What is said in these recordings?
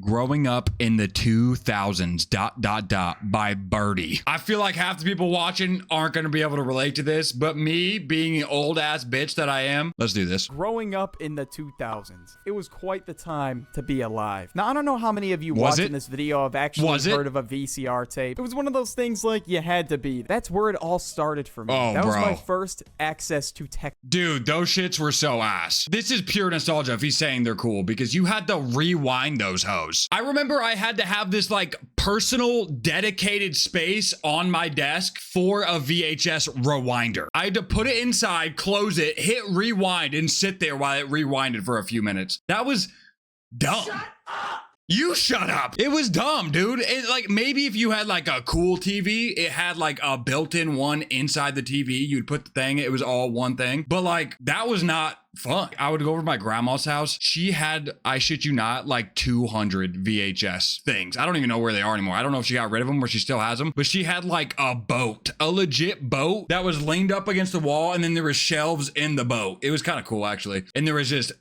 Growing Up in the 2000s, ... by Birdie. I feel like half the people watching aren't going to be able to relate to this, but me being an old ass bitch that I am, let's do this. Growing up in the 2000s, it was quite the time to be alive. Now, I don't know how many of you watching this video have actually heard of a VCR tape. It was one of those things like you had to be. That's where it all started for me. That was my first access to tech. Dude, those shits were so ass. This is pure nostalgia if he's saying they're cool, because you had to rewind those hoes. I remember I had to have this like personal dedicated space on my desk for a VHS rewinder. I had to put it inside, close it, hit rewind, and sit there while it rewinded for a few minutes. That was dumb. Shut up! You shut up. It was dumb, dude. It, like, maybe if you had like a cool TV, it had like a built-in one inside the TV. You'd put the thing, it was all one thing. But like, that was not fun. I would go over to my grandma's house. She had, I shit you not, like 200 VHS things. I don't even know where they are anymore. I don't know if she got rid of them or she still has them, but she had like a boat, a legit boat that was leaned up against the wall, and then there was shelves in the boat. It was kind of cool, actually. And there was just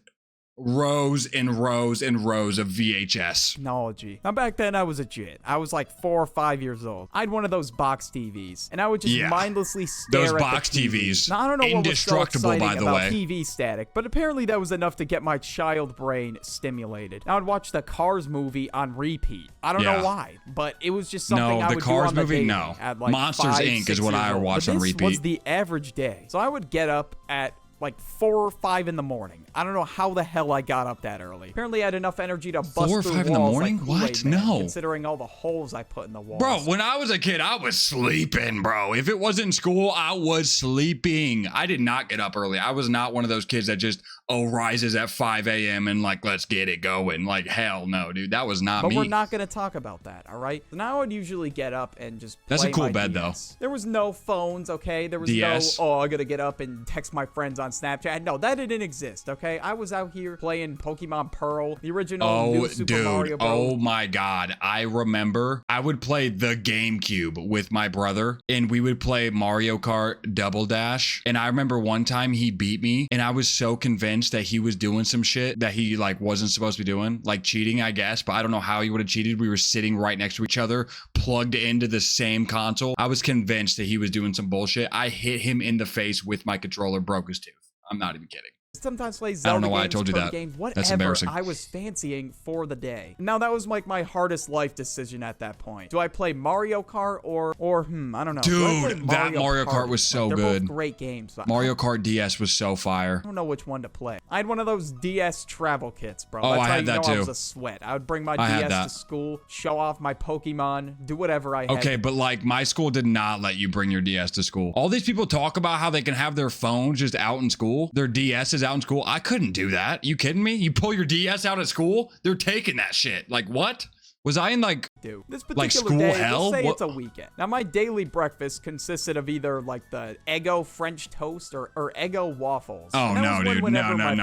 rows and rows and rows of VHS. Technology. Now, back then, I was a jit. I was like 4 or 5 years old. I had one of those box TVs, and I would just mindlessly stare at those box the TVs. Now, I don't know what was so exciting by the about way. TV static, but apparently that was enough to get my child brain stimulated. Now, I'd watch the Cars movie on repeat. I don't know why, but it was just something I would do on the daily at like Monsters 5, Inc. is 6 what years I old. watched But on this repeat. was the average day. So I would get up at like 4 or 5 in the morning. I don't know how the hell I got up that early. Apparently I had enough energy to bust 4 or through 5 in the walls morning? like What? Kool-Aid Man, No. considering all the holes I put in the walls. Bro, when I was a kid, I was sleeping, bro. If it wasn't school, I was sleeping. I did not get up early. I was not one of those kids that just, rises at 5 a.m. and like, let's get it going. Like, hell no, dude. That was not me. But we're not going to talk about that, all right? So now I would usually get up and just play That's a cool my bed, DS. though. There was no phones, okay? There was DS? no, I got to get up and text my friends on Snapchat. No, that didn't exist, okay? I was out here playing Pokemon Pearl, the original new Super Mario Bros. Oh my God. I remember I would play the GameCube with my brother, and we would play Mario Kart Double Dash. And I remember one time he beat me, and I was so convinced that he was doing some shit that he like wasn't supposed to be doing, like cheating, I guess, but I don't know how he would have cheated. We were sitting right next to each other, plugged into the same console. I was convinced that he was doing some bullshit. I hit him in the face with my controller, broke his tooth. I'm not even kidding. Sometimes play Zelda I don't know why I games, told you Kirby that. games, whatever That's embarrassing. I was fancying for the day. Now, that was like my hardest life decision at that point. Do I play Mario Kart or I don't know. Dude, that Mario Kart was so They're good. both great games. Mario Kart DS was so fire. I don't know which one to play. I had one of those DS travel kits, bro. Oh, That's I how had you that know I too. was a sweat. I would bring my I had DS that. to school, show off my Pokemon, do whatever I had. Okay, but like my school did not let you bring your DS to school. All these people talk about how they can have their phones just out in school. Their DS is out in school. I couldn't do that. You kidding me? You pull your DS out at school? They're taking that shit. Like what? Was I in like This particular school day, hell? let's say What- it's a weekend. Now, my daily breakfast consisted of either like the Eggo French toast or Eggo waffles. Oh And that no, was dude. whenever my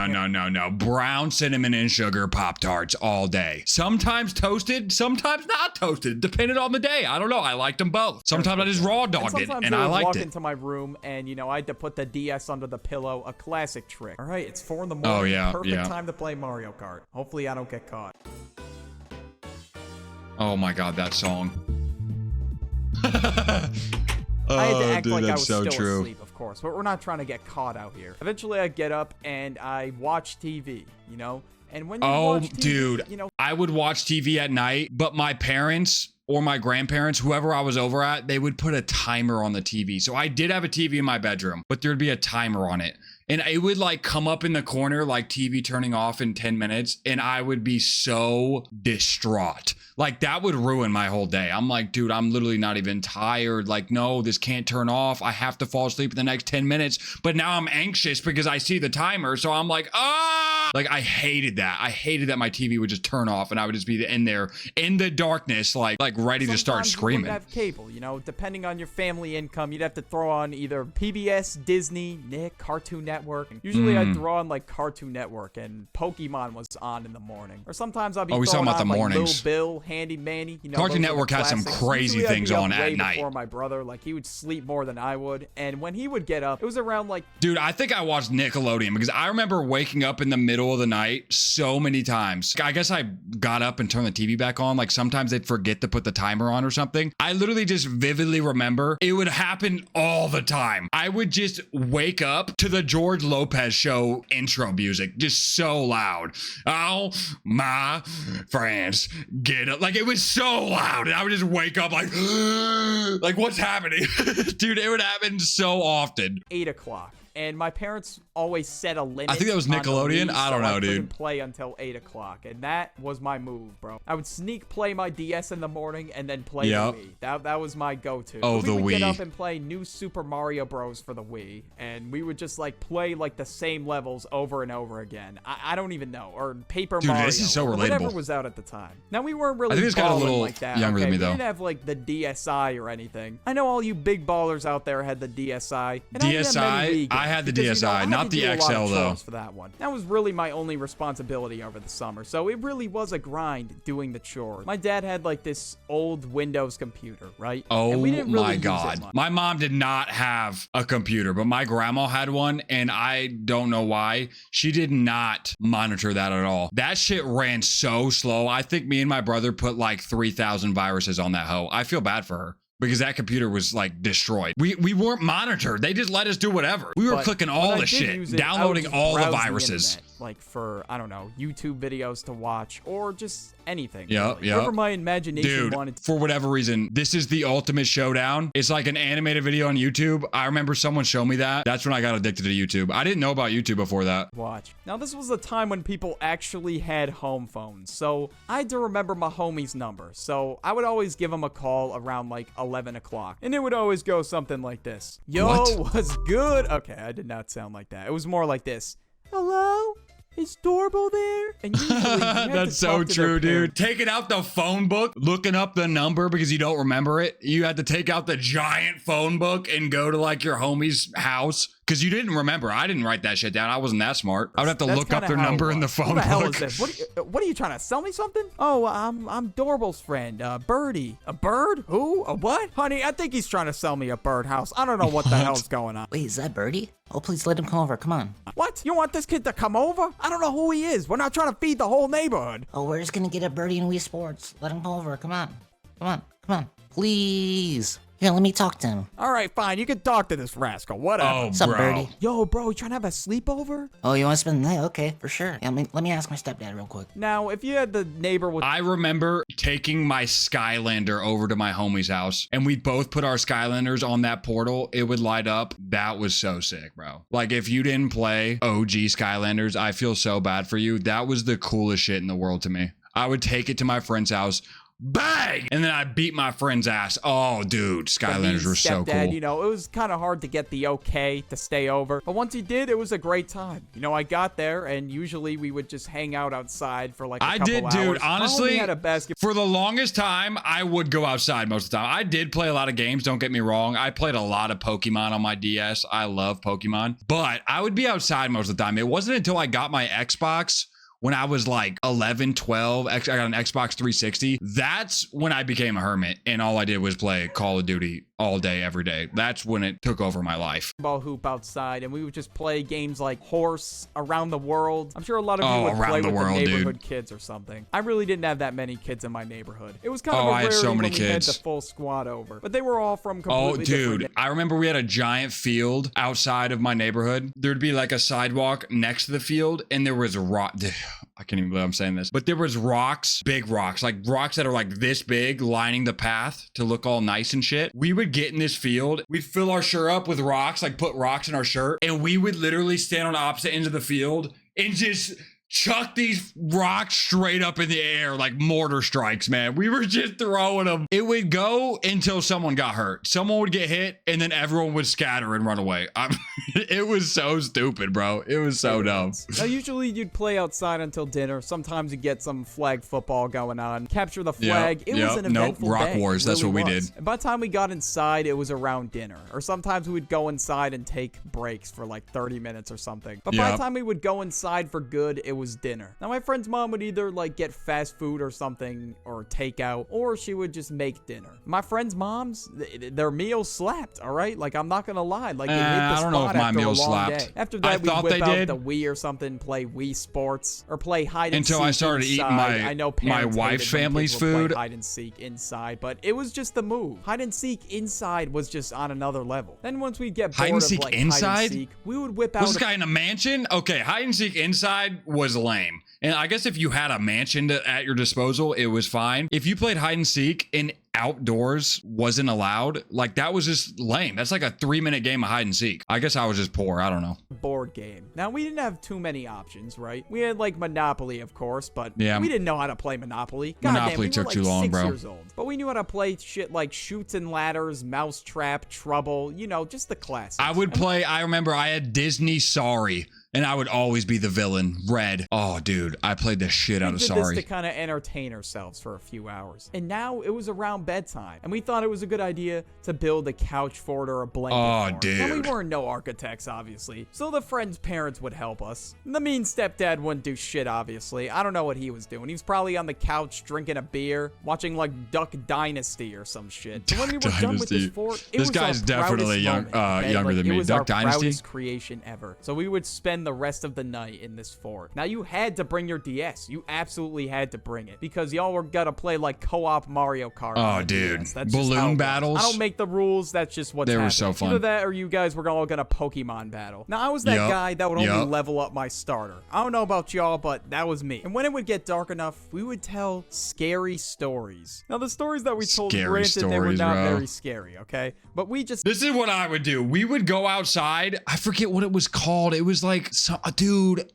No. Brown cinnamon and sugar Pop-Tarts all day. Sometimes toasted, sometimes not toasted, depending on the day. I don't know. I liked them both. Sometimes I just raw dogged it, sometimes and I I would liked walk it. into my room and, I had to put the DS under the pillow, a classic trick. All right, it's 4 in the morning. Oh, yeah, Perfect yeah. time to play Mario Kart. Hopefully I don't get caught. Oh my God, that song. I had to act like I was so still true. asleep, of course, but we're not trying to get caught out here. Eventually, I get up and I watch TV, And when you watch TV, dude, I would watch TV at night, but my parents or my grandparents, whoever I was over at, they would put a timer on the TV. So I did have a TV in my bedroom, but there'd be a timer on it. And it would like come up in the corner, like TV turning off in 10 minutes. And I would be so distraught. Like that would ruin my whole day. I'm like, dude, I'm literally not even tired. Like, no, this can't turn off. I have to fall asleep in the next 10 minutes. But now I'm anxious because I see the timer. So I'm like, like I hated that. I hated that my TV would just turn off and I would just be in there in the darkness, like ready to start screaming. You wouldn't have cable, depending on your family income, you'd have to throw on either PBS, Disney, Nick, Cartoon Network. And usually I'd throw on like Cartoon Network and Pokemon was on in the morning. Or sometimes I'd be we throwing talking about on the like mornings. Little Bill, Handy Manny. Cartoon those are the Network has some classics. crazy Usually I'd things be up on at way night. Before my brother, like he would sleep more than I would. And when he would get up, it was around like Dude, I think I watched Nickelodeon because I remember waking up in the middle middle of the night so many times. I guess I got up and turned the TV back on. Like sometimes they'd forget to put the timer on or something. I literally just vividly remember it would happen all the time. I would just wake up to the George Lopez show intro music, just so loud. Oh, my friends, get up. Like it was so loud. And I would just wake up like what's happening? Dude, it would happen so often. 8 o'clock. And my parents always set a limit. I think that was Nickelodeon. I don't know, dude. I couldn't play until 8 o'clock, and that was my move, bro. I would sneak play my DS in the morning and then play the Wii. That was my go-to. Oh, the Wii. We would get up and play New Super Mario Bros. For the Wii, and we would just like play like the same levels over and over again. I don't even know, or Paper Mario. Dude, this is so relatable. Whatever was out at the time. Now we weren't really. I think it's got a little like that, younger than me We though. didn't have like the DSi or anything. I know all you big ballers out there had the DSi. And DSi. I had the DSi. Not the XL though. For that one. That was really my only responsibility over the summer. So it really was a grind doing the chores. My dad had like this old Windows computer, right? Oh and we didn't really my use God. it much. My mom did not have a computer, but my grandma had one, and I don't know why. She did not monitor that at all. That shit ran so slow. I think me and my brother put like 3,000 viruses on that hoe. I feel bad for her, because that computer was like destroyed. We weren't monitored. They just let us do whatever. We were clicking all the shit, downloading all the viruses. Like for, I don't know, YouTube videos to watch or just anything. Yeah, really. yeah. Whatever my imagination wanted to. For whatever reason, this is the ultimate showdown. It's like an animated video on YouTube. I remember someone showed me that. That's when I got addicted to YouTube. I didn't know about YouTube before that. Watch. Now, this was a time when people actually had home phones. So I had to remember my homie's number. So I would always give him a call around like 11 o'clock. And it would always go something like this. Yo, what's good? Okay, I did not sound like that. It was more like this. Hello? Is Doorbell there? And usually that's so true, dude. Taking out the phone book, looking up the number because you don't remember it. You had to take out the giant phone book and go to like your homie's house because you didn't remember. I didn't write that shit down. I wasn't that smart. I would have to look up their number in the phone book. What the hell is this? What are you trying to sell me something? Oh, I'm Doorbell's friend, Birdie. A bird? Who? A what? Honey, I think he's trying to sell me a birdhouse. I don't know what the hell's going on. Wait, is that Birdie? Oh, please let him come over. Come on. What? You want this kid to come over? I don't know who he is. We're not trying to feed the whole neighborhood. Oh, we're just gonna get a Birdie and Wii Sports. Let him come over. Come on. Come on. Come on. Please. Here, let me talk to him. All right, fine. You can talk to this rascal. Whatever. Oh, What's up, bro. Birdie? Yo, bro, you trying to have a sleepover? Oh, you want to spend the night? Okay, for sure. Yeah, let me ask my stepdad real quick. Now, if you had the neighbor with... I remember taking my Skylander over to my homie's house, and we'd both put our Skylanders on that portal. It would light up. That was so sick, bro. Like, if you didn't play OG Skylanders, I feel so bad for you. That was the coolest shit in the world to me. I would take it to my friend's house, bang! And then I beat my friend's ass. Oh, dude, Skylanders were so cool. You know, it was kind of hard to get the okay to stay over. But once he did, it was a great time. You know, I got there, and usually we would just hang out outside for like a couple hours. Dude. Honestly, had a basket. For the longest time, I would go outside most of the time. I did play a lot of games, don't get me wrong. I played a lot of Pokemon on my DS. I love Pokemon. But I would be outside most of the time. It wasn't until I got my Xbox when I was like 11, 12, I got an Xbox 360. That's when I became a hermit and all I did was play Call of Duty all day, every day. That's when it took over my life. Ball hoop outside, and we would just play games like Horse, Around the World. I'm sure a lot of you would play with the neighborhood kids or something. I really didn't have that many kids in my neighborhood. It was kind of a rarity so many when kids. we had the full squad over, but they were all from completely different. I remember we had a giant field outside of my neighborhood. There'd be like a sidewalk next to the field, and there was a rock. I can't even believe I'm saying this, but there was rocks, big rocks, like rocks that are like this big, lining the path to look all nice and shit. We would get in this field, we'd fill our shirt up with rocks, like put rocks in our shirt, and we would literally stand on opposite ends of the field and just chuck these rocks straight up in the air like mortar strikes, man. We were just throwing them. It would go until someone got hurt. Someone would get hit, and then everyone would scatter and run away. It was so stupid, bro. It was so dumb. Now, usually you'd play outside until dinner. Sometimes you'd get some flag football going on. Capture the flag. It was an eventful Rock day. Wars. That's what we did. And by the time we got inside, it was around dinner. Or sometimes we would go inside and take breaks for like 30 minutes or something. But by the time we would go inside for good, it was dinner. Now, my friend's mom would either like get fast food or something or takeout, or she would just make dinner. My friend's moms, their meals slapped, all right? Like, I'm not gonna lie. Like, it hit the I don't know if spot my after a meals long slapped. day. After I that, we'd thought whip they out did. the Wii or something, play Wii Sports, or play hide and seek Until I started eating inside. I know my parents wife's hated when family's kids would play food. hide and seek inside, but it was just the move. Hide and seek inside was just on another level. Then once we'd get bored Hide and of seek like inside? hide and seek, we would whip out Was this guy in a mansion? Okay, hide and seek inside was lame. And I guess if you had a mansion at your disposal, it was fine. If you played hide and seek and outdoors wasn't allowed, like that was just lame. That's like a 3-minute game of hide and seek. I guess I was just poor. I don't know. board game. Now, we didn't have too many options, right? We had like Monopoly, of course, but yeah, we didn't know how to play Monopoly. Monopoly took too long, bro. 6 years old. But we knew how to play shit like Chutes and Ladders, Mousetrap, Trouble, you know, just the classics. I would play, I remember I had Disney Sorry, and I would always be the villain, Red. Oh, dude, I played the shit out of Sorry. We did this to kind of entertain ourselves for a few hours. And now it was around bedtime, and we thought it was a good idea to build a couch fort or a blanket fort. Dude. Now, we weren't no architects, obviously, so the friend's parents would help us. The mean stepdad wouldn't do shit, obviously. I don't know what he was doing. He was probably on the couch drinking a beer, watching like Duck Dynasty or some shit. So when we were done with this fort, it this was guy's our definitely proudest moment, okay? younger than It me. was Duck our Dynasty? proudest creation ever. So we would spend the rest of the night in this fort. Now, you had to bring your DS. You absolutely had to bring it because y'all were gonna play like co-op Mario Kart. Oh, dude. DS. That's just how Balloon it was. battles. I don't make the rules. That's just what's They were happening. so fun. Either that or you guys were all gonna Pokemon battle. Now, I was that guy that would only level up my starter. I don't know about y'all, but that was me. And when it would get dark enough, we would tell scary stories. Now, the stories that we told, granted, they were not very scary, okay? But we just... This is what I would do. We would go outside. I forget what it was called. It was like, dude,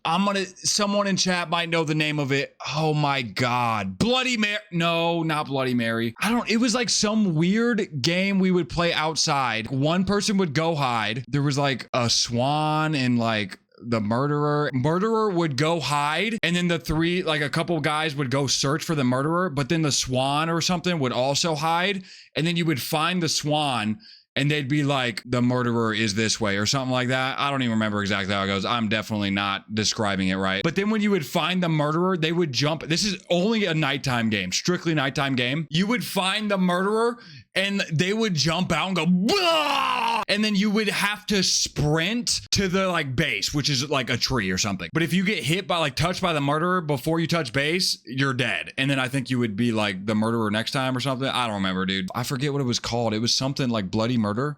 someone in chat might know the name of it. Oh my God. Bloody Mary. No, not Bloody Mary. It was like some weird game we would play outside. One person would go hide. There was like a swan and like the murderer would go hide, and then a couple guys would go search for the murderer, but then the swan or something would also hide, and then you would find the swan and they'd be like, the murderer is this way or something like that. I don't even remember exactly how it goes. I'm definitely not describing it right. But then when you would find the murderer, they would jump. This is only a nighttime game, strictly nighttime game. You would find the murderer and they would jump out and go, bah! And then you would have to sprint to the like base, which is like a tree or something. But if you get hit by touched by the murderer before you touch base, you're dead. And then I think you would be like the murderer next time or something. I don't remember, dude. I forget what it was called. It was something like Bloody Murder.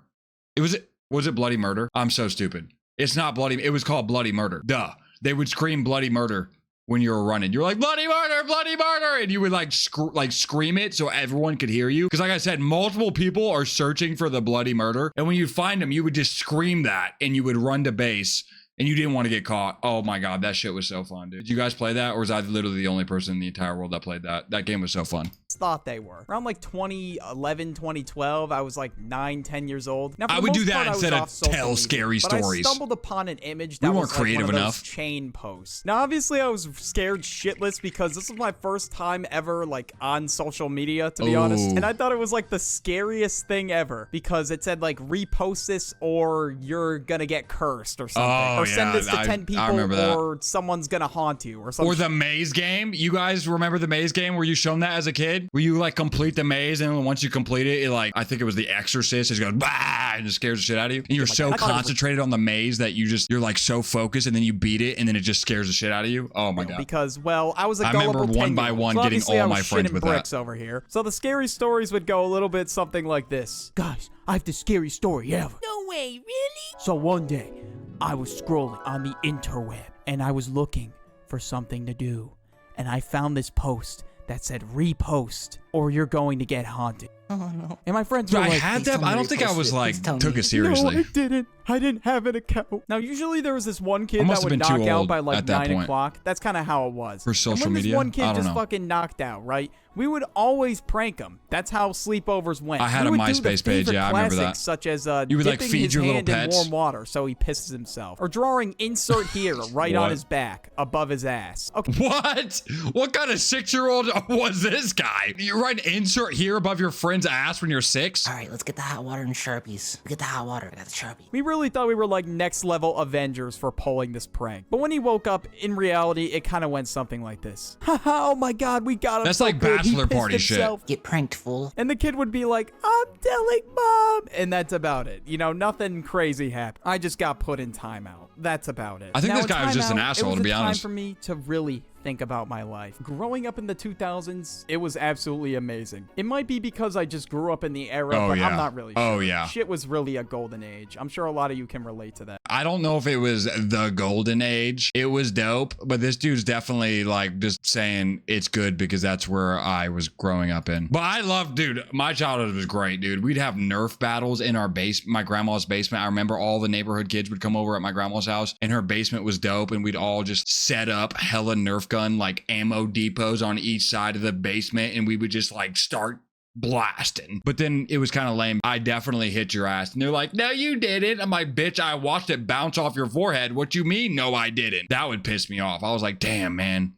Was it Bloody Murder? I'm so stupid. It's not Bloody. It was called Bloody Murder. Duh. They would scream Bloody Murder when you were running. You're like, bloody murder, bloody murder. And you would like scream it so everyone could hear you. Because like I said, multiple people are searching for the bloody murder. And when you find them, you would just scream that and you would run to base and you didn't want to get caught. Oh my God, that shit was so fun, dude. Did you guys play that? Or was I literally the only person in the entire world that played that? That game was so fun. Thought they were. Around like 2011, 2012, I was like 9, 10 years old. Now, I would do that instead of tell scary stories. I stumbled upon an image that was like one of those chain posts. Now, obviously, I was scared shitless because this was my first time ever like on social media, to be honest. And I thought it was like the scariest thing ever because it said like repost this or you're gonna get cursed or something. Or send this to 10 people or someone's gonna haunt you or something. Or the maze game. You guys remember the maze game? Were you shown that as a kid? Where you like complete the maze and once you complete it, it like, I think it was The Exorcist, it just goes bah and it scares the shit out of you. And you're so concentrated on the maze that you're like so focused and then you beat it and then it just scares the shit out of you. Oh my God. Because, well, I was a gullible 10-year-old. I remember one by one getting all my friends with that. Over here. So the scary stories would go a little bit something like this. Guys, I have the scariest story ever. No way, really? So one day, I was scrolling on the interweb and I was looking for something to do. And I found this post that said repost or you're going to get haunted. Oh no. And my friends were I like, had that. I don't think I was like took it seriously. No, I didn't have an account. Now, usually there was this one kid that would knock out by like 9 o'clock. That's kind of how it was. For social media? This one kid just fucking knocked out, right? We would always prank him. That's how sleepovers went. I had a MySpace page. Yeah, I remember that. Such as you would like feed your little pets in warm water so he pisses himself, or drawing insert here right on his back above his ass. Okay. What kind of 6-year-old was this guy? You write insert here above your friend's friend's ass when you're 6? All right, let's get the hot water and Sharpies. Get the hot water. I got the Sharpie. We really thought we were like next level Avengers for pulling this prank. But when he woke up, in reality, it kind of went something like this. Haha, oh my god, we got him. That's so like good. He bachelor pissed party shit. himself. Get pranked, fool. And the kid would be like, I'm telling mom. And that's about it. You know, nothing crazy happened. I just got put in timeout. That's about it. I think Now, this in guy was just an timeout, asshole, it was to be a time honest. for me to really think about my life. Growing up in the 2000s, it was absolutely amazing. It might be because I just grew up in the era, Oh, but yeah. I'm not really sure. Oh, yeah. Shit was really a golden age. I'm sure a lot of you can relate to that. I don't know if it was the golden age. It was dope, but this dude's definitely like just saying it's good because that's where I was growing up in. But I love, dude, my childhood was great, dude. We'd have Nerf battles in our my grandma's basement. I remember all the neighborhood kids would come over at my grandma's house and her basement was dope. And we'd all just set up hella Nerf gun, like ammo depots on each side of the basement. And we would just like start blasting. But then it was kind of lame. I definitely hit your ass. And they're like, no, you didn't. I'm like, bitch, I watched it bounce off your forehead. What you mean? No, I didn't. That would piss me off. I was like, damn, man.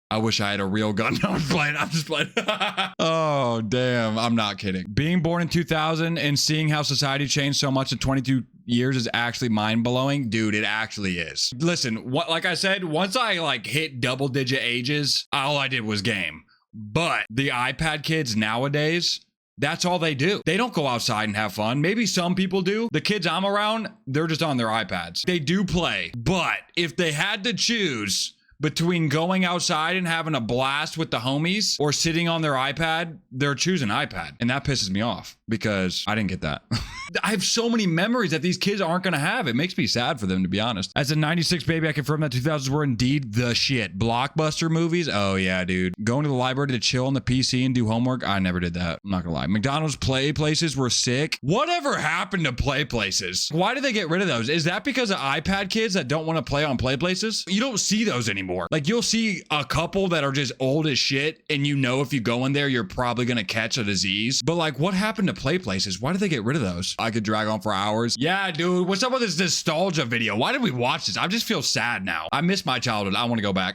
I wish I had a real gun. No, I'm playing. I'm just playing. Oh, damn. I'm not kidding. Being born in 2000 and seeing how society changed so much in 22 years is actually mind-blowing. Dude, it actually is. Listen, like I said, once I like hit double-digit ages, all I did was game. But the iPad kids nowadays, that's all they do. They don't go outside and have fun. Maybe some people do. The kids I'm around, they're just on their iPads. They do play. But if they had to choose between going outside and having a blast with the homies or sitting on their iPad, they're choosing iPad. And that pisses me off because I didn't get that. I have so many memories that these kids aren't going to have. It makes me sad for them, to be honest. As a 96 baby, I confirm that 2000s were indeed the shit. Blockbuster movies? Oh, yeah, dude. Going to the library to chill on the PC and do homework? I never did that. I'm not going to lie. McDonald's play places were sick. Whatever happened to play places? Why did they get rid of those? Is that because of iPad kids that don't want to play on play places? You don't see those anymore. Like, you'll see a couple that are just old as shit, and you know if you go in there, you're probably going to catch a disease. But, like, what happened to play places? Why did they get rid of those? I could drag on for hours. Yeah, dude. What's up with this nostalgia video? Why did we watch this? I just feel sad now. I miss my childhood. I want to go back.